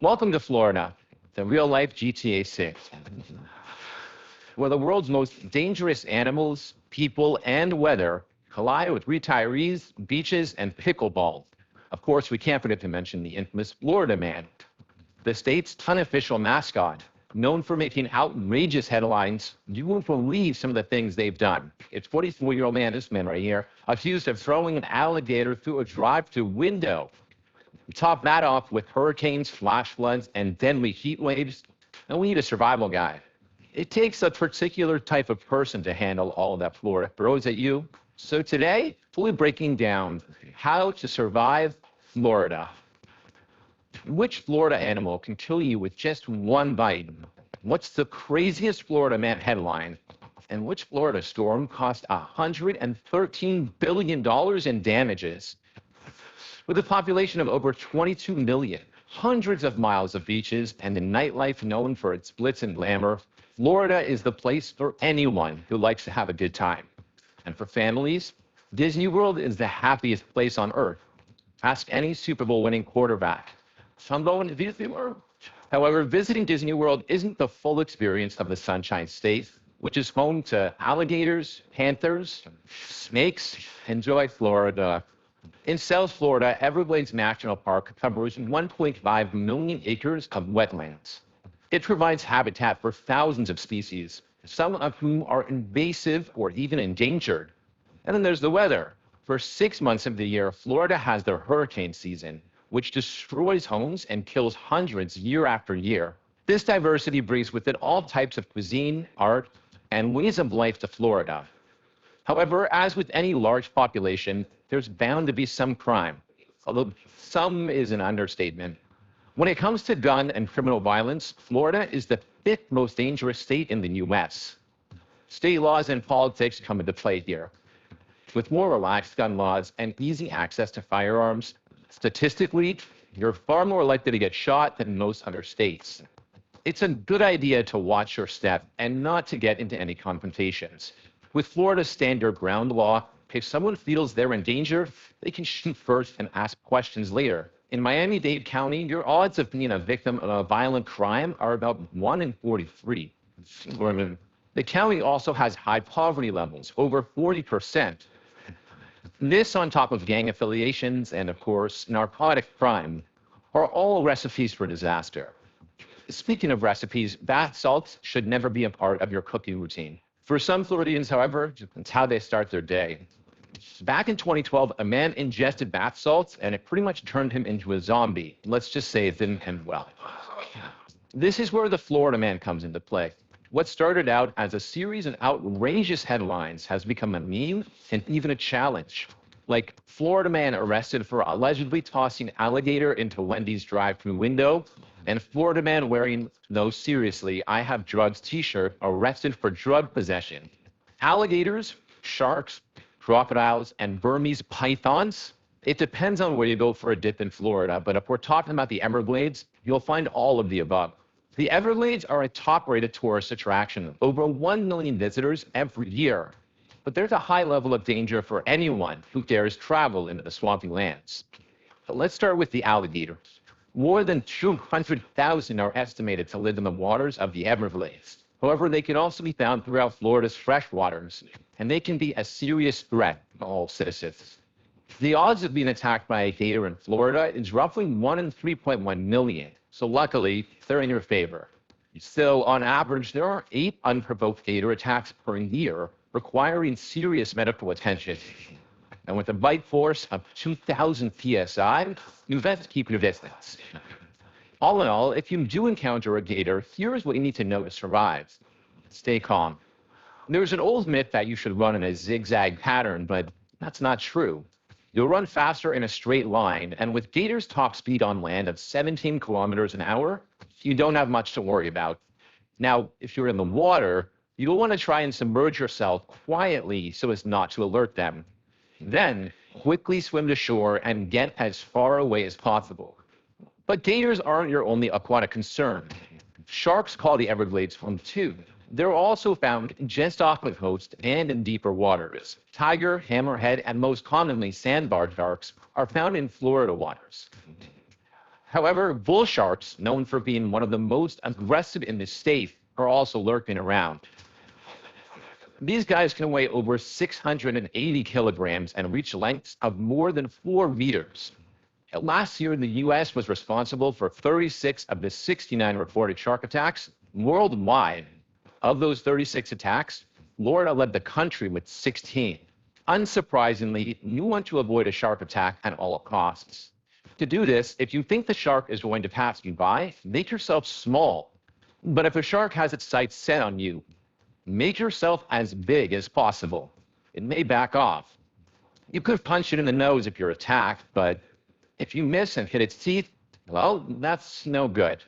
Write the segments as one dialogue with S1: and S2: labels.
S1: Welcome to Florida, the real-life GTA 6, where the world's most dangerous animals, people, and weather collide with retirees, beaches, and pickleball. Of course, we can't forget to mention the infamous Florida Man, the state's unofficial mascot, known for making outrageous headlines. You won't believe some of the things they've done. It's 44-year-old man, this man right here, accused of throwing an alligator through a drive-through window. Top that off with hurricanes, flash floods, and deadly heat waves, and we need a survival guide. It takes a particular type of person to handle all of that Florida throws at you. So today, we'll be breaking down how to survive Florida. Which Florida animal can kill you with just one bite? What's the craziest Florida man headline? And which Florida storm cost $113 billion in damages? With a population of over 22 million, hundreds of miles of beaches, and a nightlife known for its glitz and glamour, Florida is the place for anyone who likes to have a good time. And for families, Disney World is the happiest place on earth. Ask any Super Bowl winning quarterback. Some going to Disney World. However, visiting Disney World isn't the full experience of the Sunshine State, which is home to alligators, panthers, snakes. Enjoy Florida. In South Florida, Everglades National Park covers 1.5 million acres of wetlands. It provides habitat for thousands of species, some of whom are invasive or even endangered. And then there's the weather. For 6 months of the year, Florida has their hurricane season, which destroys homes and kills hundreds year after year. This diversity brings with it all types of cuisine, art, and ways of life to Florida. However, as with any large population, there's bound to be some crime, although some is an understatement. When it comes to gun and criminal violence, Florida is the fifth most dangerous state in the US. State laws and politics come into play here. With more relaxed gun laws and easy access to firearms, statistically, you're far more likely to get shot than most other states. It's a good idea to watch your step and not to get into any confrontations. With Florida's standard ground law, if someone feels they're in danger, they can shoot first and ask questions later. In Miami-Dade County, your odds of being a victim of a violent crime are about 1 in 43. The county also has high poverty levels, over 40%. This, on top of gang affiliations and, of course, narcotic crime, are all recipes for disaster. Speaking of recipes, bath salts should never be a part of your cooking routine. For some Floridians, however, it's how they start their day. Back in 2012, a man ingested bath salts, and it pretty much turned him into a zombie. Let's just say it didn't end well. This is where the Florida Man comes into play. What started out as a series of outrageous headlines has become a meme and even a challenge. Like Florida Man arrested for allegedly tossing alligator into Wendy's drive-thru window, and Florida Man wearing no seriously, I have drugs t-shirt arrested for drug possession. Alligators, sharks, crocodiles, and Burmese pythons. It depends on where you go for a dip in Florida, but if we're talking about the Everglades, you'll find all of the above. The Everglades are a top-rated tourist attraction, over 1 million visitors every year. But there's a high level of danger for anyone who dares travel into the swampy lands. But let's start with the alligators. More than 200,000 are estimated to live in the waters of the Everglades. However, they can also be found throughout Florida's freshwaters, and they can be a serious threat to all citizens. The odds of being attacked by a gator in Florida is roughly 1 in 3.1 million, so luckily, they're in your favor. Still, on average, there are 8 unprovoked gator attacks per year, requiring serious medical attention. And with a bite force of 2,000 psi, you best keep your distance. All in all, if you do encounter a gator, here's what you need to know to survive. Stay calm. There's an old myth that you should run in a zigzag pattern, but that's not true. You'll run faster in a straight line, and with gators' top speed on land of 17 kilometers an hour, you don't have much to worry about. Now, if you're in the water, you'll want to try and submerge yourself quietly so as not to alert them. Then, quickly swim to shore and get as far away as possible. But gators aren't your only aquatic concern. Sharks call the Everglades home too. They're also found just off the coast and in deeper waters. Tiger, hammerhead, and most commonly sandbar sharks are found in Florida waters. However, bull sharks, known for being one of the most aggressive in the state, are also lurking around. These guys can weigh over 680 kilograms and reach lengths of more than 4 meters. Last year, the US was responsible for 36 of the 69 reported shark attacks worldwide. Of those 36 attacks, Florida led the country with 16. Unsurprisingly, you want to avoid a shark attack at all costs. To do this, if you think the shark is going to pass you by, make yourself small. But if a shark has its sights set on you, make yourself as big as possible. It may back off. You could punch it in the nose if you're attacked, but if you miss and hit its teeth, well, that's no good.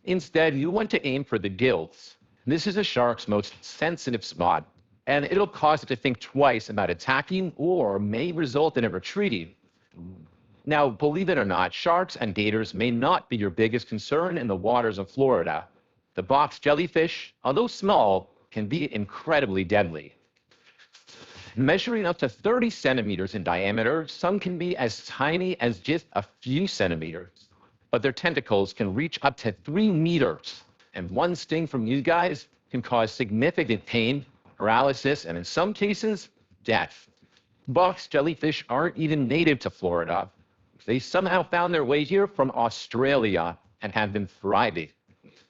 S1: Instead, you want to aim for the gills. This is a shark's most sensitive spot, and it'll cause it to think twice about attacking or may result in it retreating. Now, believe it or not, sharks and gators may not be your biggest concern in the waters of Florida. The box jellyfish, although small, can be incredibly deadly. Measuring up to 30 centimeters in diameter, some can be as tiny as just a few centimeters. But their tentacles can reach up to 3 meters. And one sting from you guys can cause significant pain, paralysis, and in some cases, death. Box jellyfish aren't even native to Florida. They somehow found their way here from Australia and have been thriving.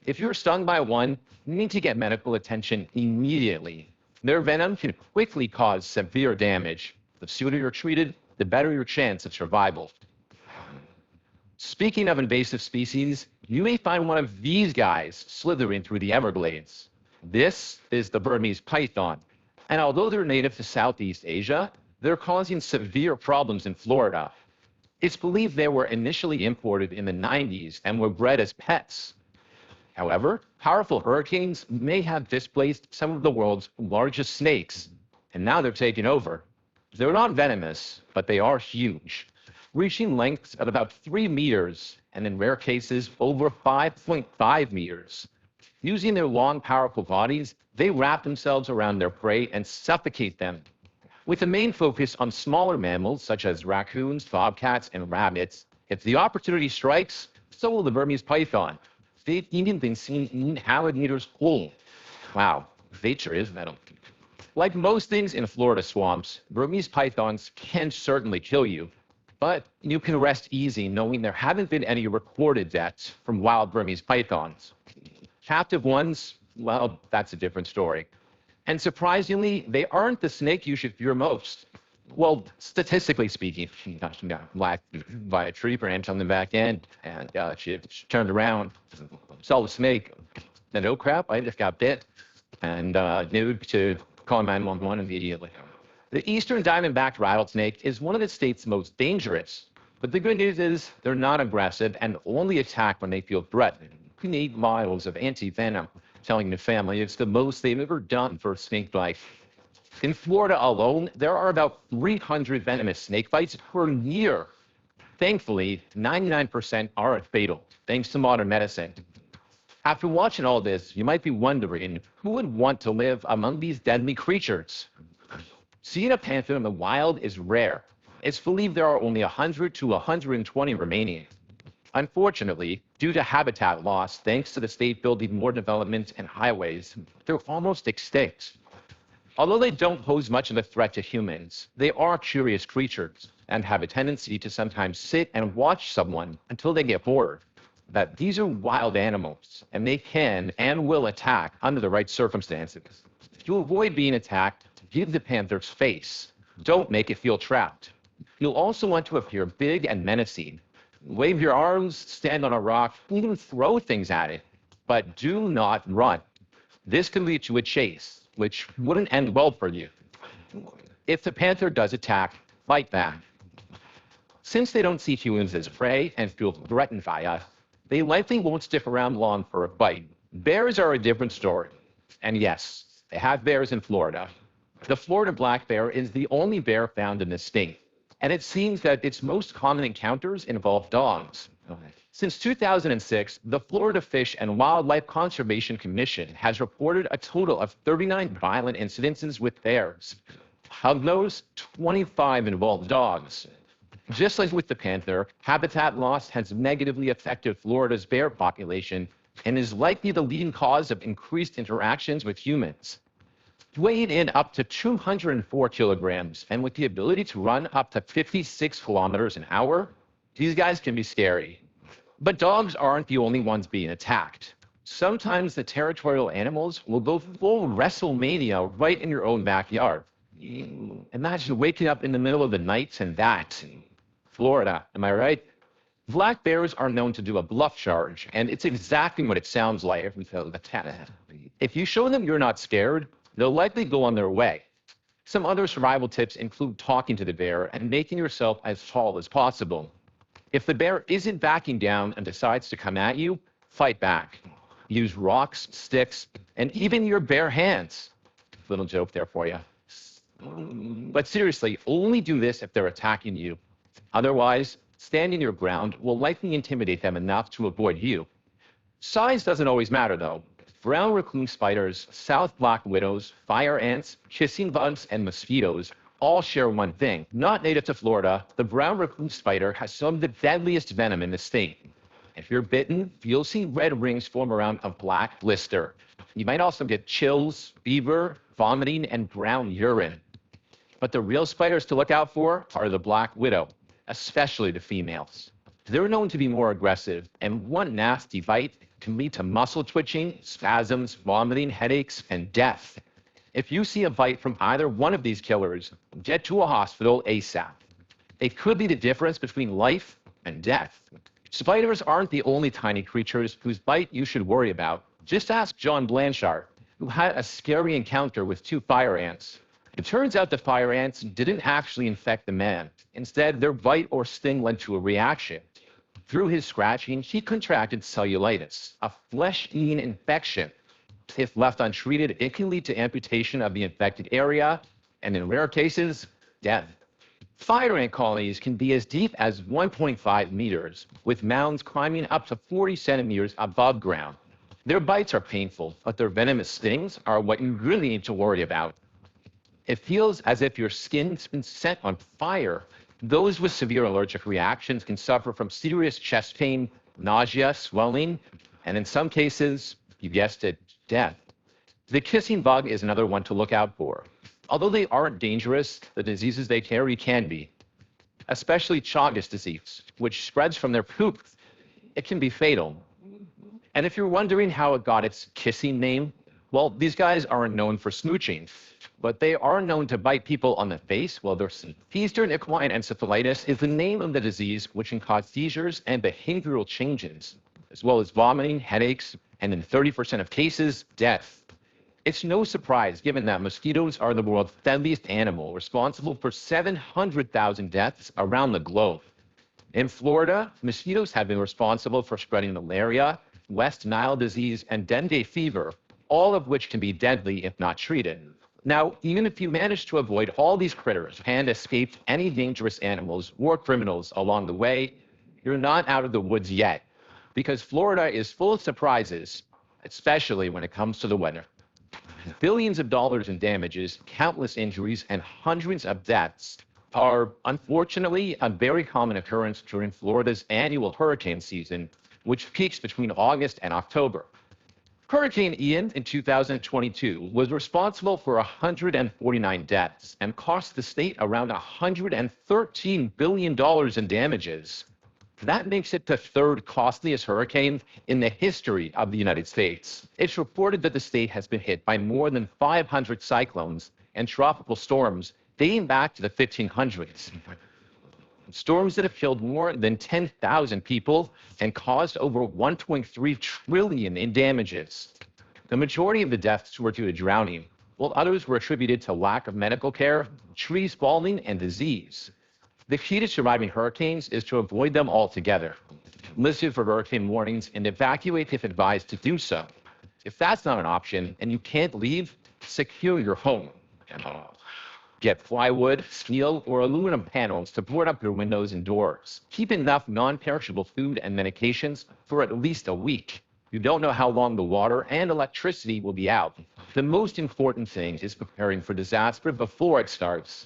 S1: If you're stung by one, you need to get medical attention immediately. Their venom can quickly cause severe damage. The sooner you're treated, the better your chance of survival. Speaking of invasive species, you may find one of these guys slithering through the Everglades. This is the Burmese python. And although they're native to Southeast Asia, they're causing severe problems in Florida. It's believed they were initially imported in the 90s and were bred as pets. However, powerful hurricanes may have displaced some of the world's largest snakes, and now they're taking over. They're not venomous, but they are huge, reaching lengths of about 3 meters, and in rare cases, over 5.5 meters. Using their long, powerful bodies, they wrap themselves around their prey and suffocate them. With a main focus on smaller mammals, such as raccoons, bobcats, and rabbits, if the opportunity strikes, so will the Burmese python. They've even been seen eating alligators whole. Wow, nature is venom. Like most things in Florida swamps, Burmese pythons can certainly kill you, but you can rest easy knowing there haven't been any recorded deaths from wild Burmese pythons. Captive ones, well, that's a different story. And surprisingly, they aren't the snake you should fear most. Well, statistically speaking, she got whacked by a tree branch on the back end, and she turned around, saw the snake, and oh crap, I just got bit, and knew to call 911 immediately. The eastern diamond-backed rattlesnake is one of the state's most dangerous, but the good news is they're not aggressive and only attack when they feel threatened. You need miles of anti-venom, telling the family it's the most they've ever done for a snake bite. In Florida alone, there are about 300 venomous snake bites per year. Thankfully, 99% aren't fatal, thanks to modern medicine. After watching all this, you might be wondering, who would want to live among these deadly creatures? Seeing a panther in the wild is rare. It's believed there are only 100 to 120 remaining. Unfortunately, due to habitat loss, thanks to the state building more development and highways, they're almost extinct. Although they don't pose much of a threat to humans, they are curious creatures and have a tendency to sometimes sit and watch someone until they get bored. That these are wild animals, and they can and will attack under the right circumstances. To avoid being attacked, give the panther space. Don't make it feel trapped. You'll also want to appear big and menacing. Wave your arms, stand on a rock, even throw things at it. But do not run. This can lead to a chase, which wouldn't end well for you. If the panther does attack, fight back. Since they don't see humans as prey and feel threatened by us, they likely won't stick around long for a bite. Bears are a different story. And yes, they have bears in Florida. The Florida black bear is the only bear found in the state. And it seems that its most common encounters involve dogs. Since 2006, the Florida Fish and Wildlife Conservation Commission has reported a total of 39 violent incidences with bears. Of those, 25 involve dogs. Just like with the panther, habitat loss has negatively affected Florida's bear population and is likely the leading cause of increased interactions with humans. Weighing in up to 204 kilograms and with the ability to run up to 56 kilometers an hour, these guys can be scary. But dogs aren't the only ones being attacked. Sometimes the territorial animals will go full WrestleMania right in your own backyard. Imagine waking up in the middle of the night and that. Florida, am I right? Black bears are known to do a bluff charge, and it's exactly what it sounds like. If you show them you're not scared, they'll likely go on their way. Some other survival tips include talking to the bear and making yourself as tall as possible. If the bear isn't backing down and decides to come at you, fight back. Use rocks, sticks, and even your bare hands. Little joke there for you. But seriously, only do this if they're attacking you. Otherwise, standing your ground will likely intimidate them enough to avoid you. Size doesn't always matter, though. Brown raccoon spiders, South black widows, fire ants, kissing bugs, and mosquitoes all share one thing. Not native to Florida, the brown raccoon spider has some of the deadliest venom in the state. If you're bitten, you'll see red rings form around a black blister. You might also get chills, fever, vomiting, and brown urine. But the real spiders to look out for are the black widow, especially the females. They're known to be more aggressive, and one nasty bite can lead to muscle twitching, spasms, vomiting, headaches, and death. If you see a bite from either one of these killers, get to a hospital ASAP. It could be the difference between life and death. Spiders aren't the only tiny creatures whose bite you should worry about. Just ask John Blanchard, who had a scary encounter with 2 fire ants. It turns out the fire ants didn't actually infect the man. Instead, their bite or sting led to a reaction. Through his scratching, he contracted cellulitis, a flesh-eating infection. If left untreated, it can lead to amputation of the infected area, and in rare cases, death. Fire ant colonies can be as deep as 1.5 meters, with mounds climbing up to 40 centimeters above ground. Their bites are painful, but their venomous stings are what you really need to worry about. It feels as if your skin's been set on fire. Those with severe allergic reactions can suffer from serious chest pain, nausea, swelling, and in some cases, you guessed it, death. The kissing bug is another one to look out for. Although they aren't dangerous, the diseases they carry can be, especially Chagas disease, which spreads from their poop. It can be fatal. And if you're wondering how it got its kissing name, well, these guys aren't known for smooching, but they are known to bite people on the face while they're asleep. Eastern equine encephalitis is the name of the disease which can cause seizures and behavioral changes, as well as vomiting, headaches, and in 30% of cases, death. It's no surprise given that mosquitoes are the world's deadliest animal, responsible for 700,000 deaths around the globe. In Florida, mosquitoes have been responsible for spreading malaria, West Nile disease, and dengue fever, all of which can be deadly if not treated. Now, even if you manage to avoid all these critters and escape any dangerous animals or criminals along the way, you're not out of the woods yet, because Florida is full of surprises, especially when it comes to the weather. Billions of dollars in damages, countless injuries, and hundreds of deaths are unfortunately a very common occurrence during Florida's annual hurricane season, which peaks between August and October. Hurricane Ian in 2022 was responsible for 149 deaths and cost the state around $113 billion in damages. That makes it the third costliest hurricane in the history of the United States. It's reported that the state has been hit by more than 500 cyclones and tropical storms dating back to the 1500s. Storms that have killed more than 10,000 people and caused over 1.3 trillion in damages. The majority of the deaths were due to drowning, while others were attributed to lack of medical care, trees falling, and disease. The key to surviving hurricanes is to avoid them altogether. Listen for hurricane warnings and evacuate if advised to do so. If that's not an option and you can't leave, secure your home. Get plywood, steel, or aluminum panels to board up your windows and doors. Keep enough non-perishable food and medications for at least a week. You don't know how long the water and electricity will be out. The most important thing is preparing for disaster before it starts.